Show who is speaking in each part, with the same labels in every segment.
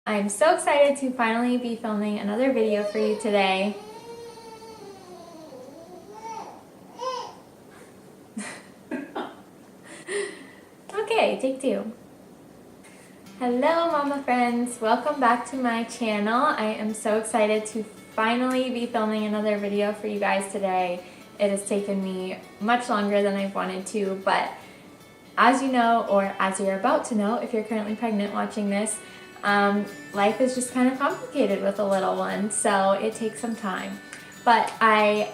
Speaker 1: I'm so excited to finally be filming another video for you today. Okay, take two. Hello mama friends, welcome back to my channel. I am so excited to finally be filming another video for you guys today. It has taken me much longer than I've wanted to, but as you know, or as you're about to know if you're currently pregnant watching this, life is just kind of complicated with a little one, so it takes some time. But I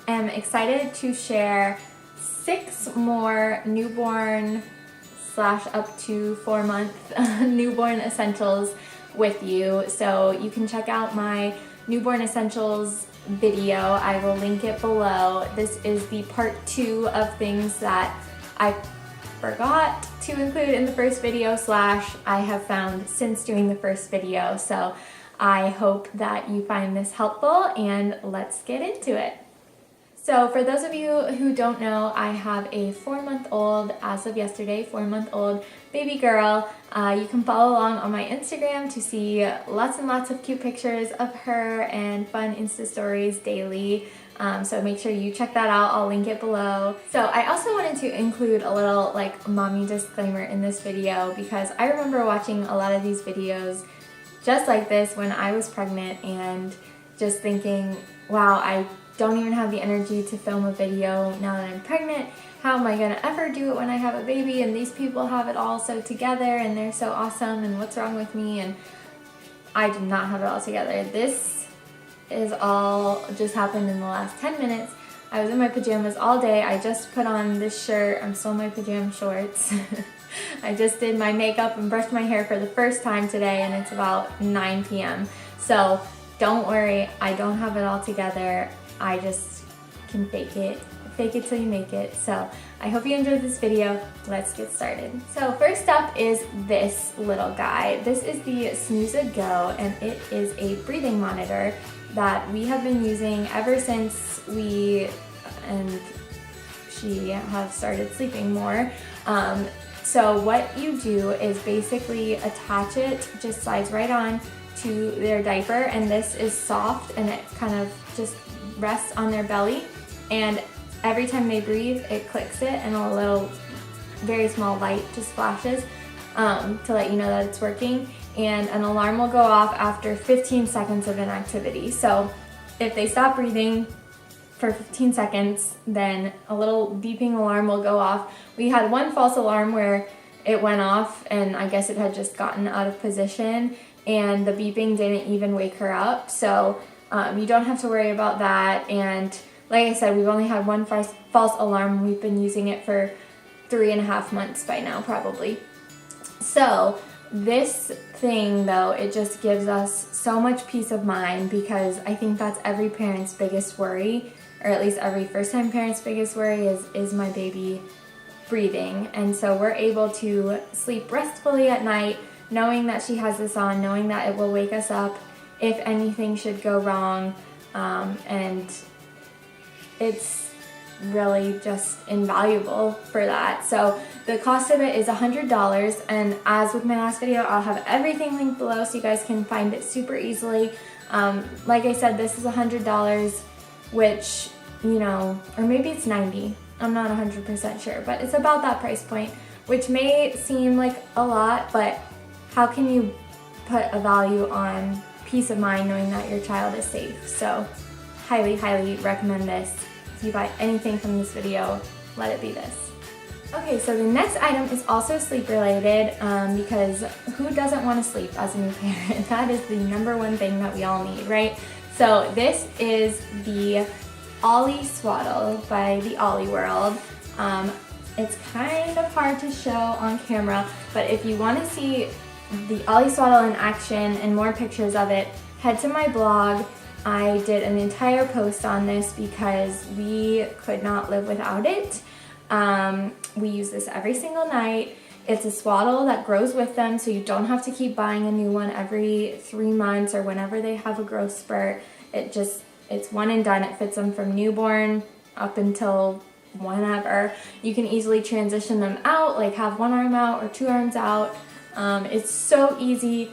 Speaker 1: am excited to share 6 more newborn / up to 4-month newborn essentials with you. So you can check out my newborn essentials video. I will link it below. This is the part 2 of things that I forgot to include in the first video / I have found since doing the first video. So I hope that you find this helpful, and let's get into it. So for those of you who don't know, I have a 4-month-old, as of yesterday, 4-month-old baby girl. You can follow along on my Instagram to see lots and lots of cute pictures of her and fun Insta stories daily. So make sure you check that out. I'll link it below. So I also wanted to include a little mommy disclaimer in this video, because I remember watching a lot of these videos just like this when I was pregnant and just thinking, wow, I don't even have the energy to film a video now that I'm pregnant. How am I gonna ever do it when I have a baby and these people have it all so together and they're so awesome, and what's wrong with me? And I did not have it all together. This is all just happened in the last 10 minutes. I was in my pajamas all day. I just put on this shirt. I'm still in my pajama shorts. I just did my makeup and brushed my hair for the first time today, and it's about 9 p.m. So don't worry, I don't have it all together. I just can fake it till you make it. So I hope you enjoyed this video. Let's get started. So first up is this little guy. This is the Snooze Go, and it is a breathing monitor that we have been using ever since we and she have started sleeping more. So what you do is basically attach it, just slides right on to their diaper, and this is soft and it kind of just rests on their belly, and every time they breathe it clicks it, and a little very small light just flashes to let you know that it's working, and an alarm will go off after 15 seconds of inactivity. So if they stop breathing for 15 seconds, then a little beeping alarm will go off. We had one false alarm where it went off and I guess it had just gotten out of position, and the beeping didn't even wake her up. So you don't have to worry about that. And like I said, we've only had one false alarm. We've been using it for 3.5 months by now, probably. So this thing though, it just gives us so much peace of mind, because I think that's every parent's biggest worry, or at least every first-time parent's biggest worry is my baby breathing. And so we're able to sleep restfully at night, knowing that she has this on, knowing that it will wake us up if anything should go wrong, and it's really just invaluable for that. So the cost of it is $100, and as with my last video, I'll have everything linked below so you guys can find it super easily. Like I said, this is $100, which, you know, or maybe it's $90. I'm not 100% sure, but it's about that price point, which may seem like a lot, but how can you put a value on peace of mind knowing that your child is safe? So highly, highly recommend this. If you buy anything from this video, let it be this. Okay, so the next item is also sleep related, because who doesn't want to sleep as a new parent? That is the #1 thing that we all need, right? So this is the Ollie Swaddle by the Ollie World. It's kind of hard to show on camera, but if you want to see the Ollie Swaddle in action and more pictures of it, head to my blog. I did an entire post on this because we could not live without it. We use this every single night. It's a swaddle that grows with them, so you don't have to keep buying a new one every 3 months or whenever they have a growth spurt. It's one and done. It fits them from newborn up until whenever. You can easily transition them out, like have one arm out or 2 arms out. It's so easy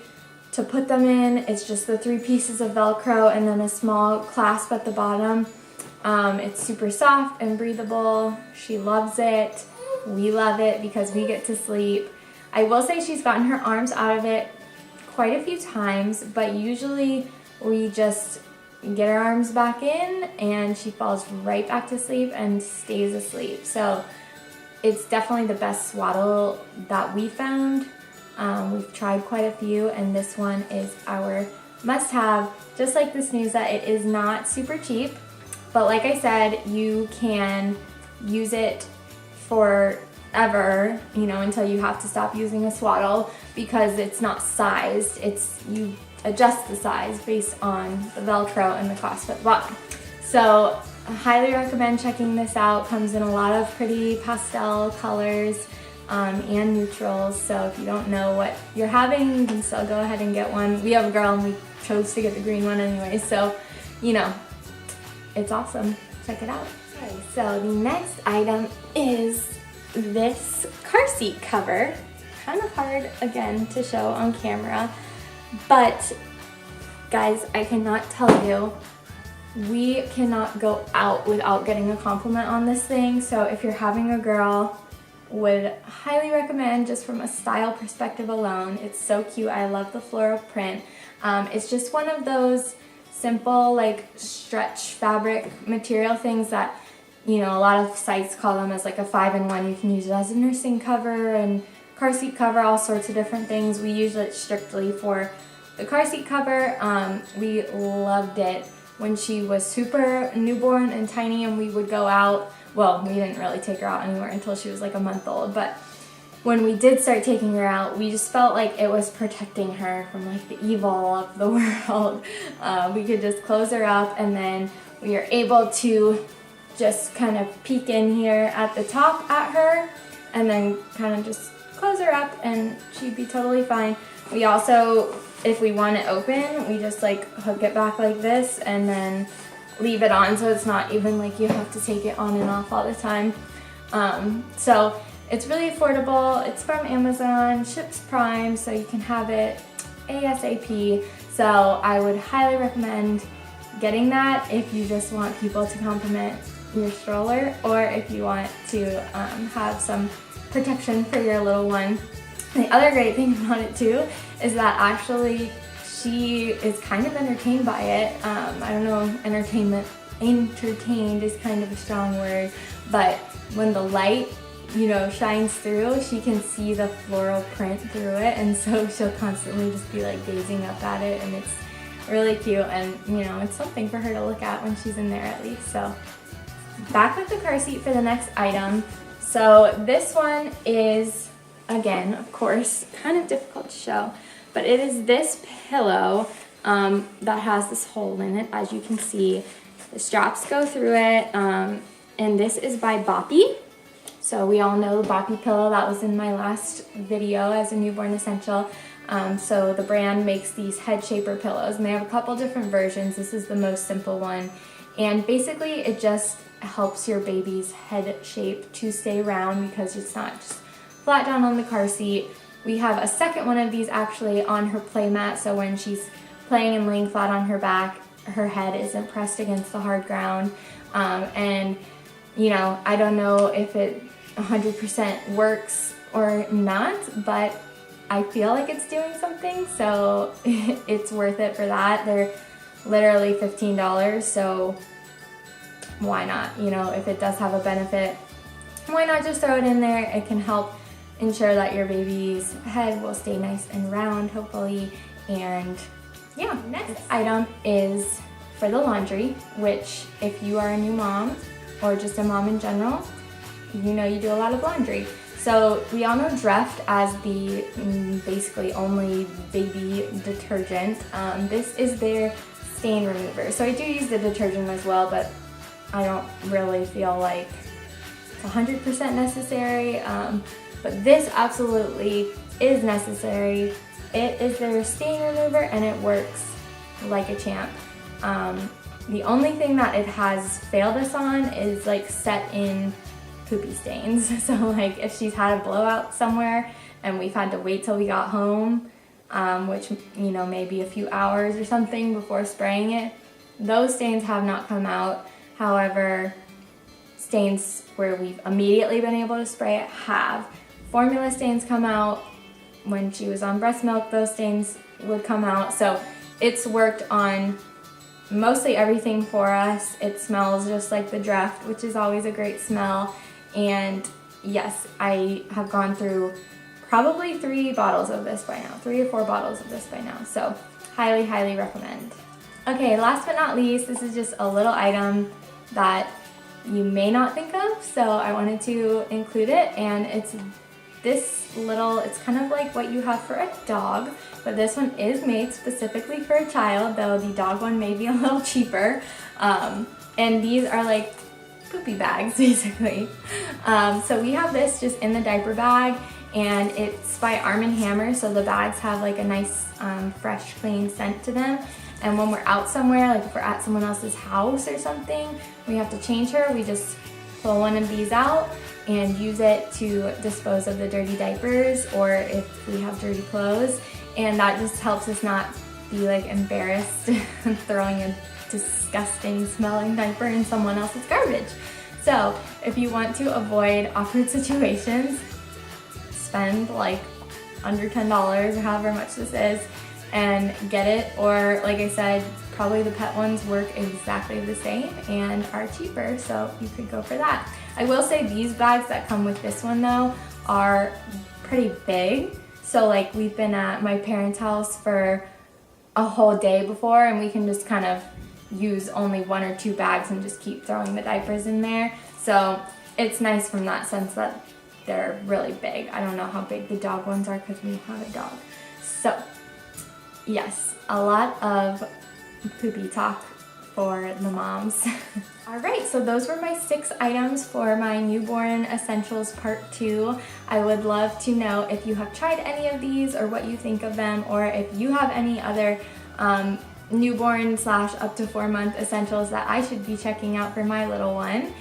Speaker 1: to put them in. It's just the 3 pieces of Velcro and then a small clasp at the bottom. It's super soft and breathable. She loves it. We love it because we get to sleep. I will say she's gotten her arms out of it quite a few times, but usually we just get her arms back in and she falls right back to sleep and stays asleep. So it's definitely the best swaddle that we found. We've tried quite a few, and this one is our must-have. Just like the Snoozette, it is not super cheap, but like I said, you can use it forever, you know, until you have to stop using a swaddle, because it's not sized. You adjust the size based on the Velcro and the clasp at the bottom. So I highly recommend checking this out. Comes in a lot of pretty pastel colors and neutrals, so if you don't know what you're having, you can still go ahead and get one. We have a girl and we chose to get the green one anyway, so you know, it's awesome. Check it out. Okay, so the next item is this car seat cover. Kind of hard again to show on camera, but guys, I cannot tell you, we cannot go out without getting a compliment on this thing. So if you're having a girl, would highly recommend, just from a style perspective alone. It's so cute. I love the floral print. It's just one of those simple like stretch fabric material things that, you know, a lot of sites call them as like a 5-in-1. You can use it as a nursing cover and car seat cover, all sorts of different things. We use it strictly for the car seat cover. We loved it when she was super newborn and tiny, and we would go out. Well, we didn't really take her out anywhere until she was like a month old, but when we did start taking her out, we just felt like it was protecting her from like the evil of the world. We could just close her up, and then we are able to just kind of peek in here at the top at her, and then kind of just close her up and she'd be totally fine. We also, if we want it open, we just like hook it back like this and then leave it on, so it's not even like you have to take it on and off all the time. So it's really affordable. It's from Amazon, ships Prime, so you can have it ASAP. So I would highly recommend getting that if you just want people to compliment your stroller, or if you want to have some protection for your little one. The other great thing about it too is that actually she is kind of entertained by it. I don't know, entertained is kind of a strong word, but when the light, you know, shines through, she can see the floral print through it, and so she'll constantly just be like gazing up at it, and it's really cute, and you know, it's something for her to look at when she's in there at least. So back with the car seat for the next item. So this one is, again, of course, kind of difficult to show, but it is this pillow that has this hole in it, as you can see. The straps go through it, and this is by Poopy. So we all know the Poopy pillow. That was in my last video as a newborn essential. So the brand makes these head shaper pillows, and they have a couple different versions. This is the most simple one, and basically it just helps your baby's head shape to stay round, because it's not just flat down on the car seat. We have a second one of these actually on her play mat, so when she's playing and laying flat on her back, her head isn't pressed against the hard ground. And you know, I don't know if it 100% works or not, but I feel like it's doing something, so it's worth it for that. They're literally $15, so why not? You know, if it does have a benefit, why not just throw it in there? It can help ensure that your baby's head will stay nice and round, hopefully. And yeah, next item is for the laundry, which if you are a new mom or just a mom in general, you know you do a lot of laundry. So we all know Dreft as the basically only baby detergent. This is their stain remover. So I do use the detergent as well, but I don't really feel like it's 100% necessary. But this absolutely is necessary. It is their stain remover, and it works like a champ. The only thing that it has failed us on is like set in poopy stains. So like if she's had a blowout somewhere and we've had to wait till we got home, which, you know, maybe a few hours or something before spraying it. Those stains have not come out. However, stains where we've immediately been able to spray it have. Formula stains come out. When she was on breast milk, those stains would come out. So it's worked on mostly everything for us. It smells just like the draft, which is always a great smell. And yes, I have gone through probably 3 bottles of this by now, 3 or 4 bottles of this by now. So highly, highly recommend. Okay, last but not least, this is just a little item that you may not think of, so I wanted to include it, and it's this little, it's kind of like what you have for a dog, but this one is made specifically for a child, though the dog one may be a little cheaper. And these are like poopy bags, basically. So we have this just in the diaper bag, and it's by Arm & Hammer, so the bags have like a nice fresh, clean scent to them. And when we're out somewhere, like if we're at someone else's house or something, we have to change her, we just pull one of these out and use it to dispose of the dirty diapers, or if we have dirty clothes. And that just helps us not be like embarrassed throwing a disgusting smelling diaper in someone else's garbage. So if you want to avoid awkward situations, spend like under $10 or however much this is and get it. Or like I said, probably the pet ones work exactly the same and are cheaper, so you could go for that. I will say these bags that come with this one though are pretty big. So like we've been at my parents' house for a whole day before, and we can just kind of use only 1 or 2 bags and just keep throwing the diapers in there. So it's nice from that sense that they're really big. I don't know how big the dog ones are because we have a dog. So yes, a lot of poopy talk for the moms. Alright, so those were my 6 items for my newborn essentials part 2. I would love to know if you have tried any of these or what you think of them, or if you have any other newborn / up to 4-month essentials that I should be checking out for my little one.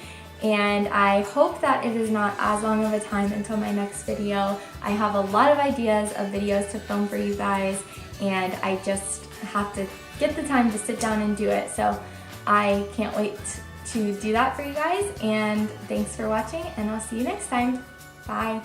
Speaker 1: And I hope that it is not as long of a time until my next video. I have a lot of ideas of videos to film for you guys, and I just have to get the time to sit down and do it. So I can't wait to do that for you guys, and thanks for watching, and I'll see you next time. Bye.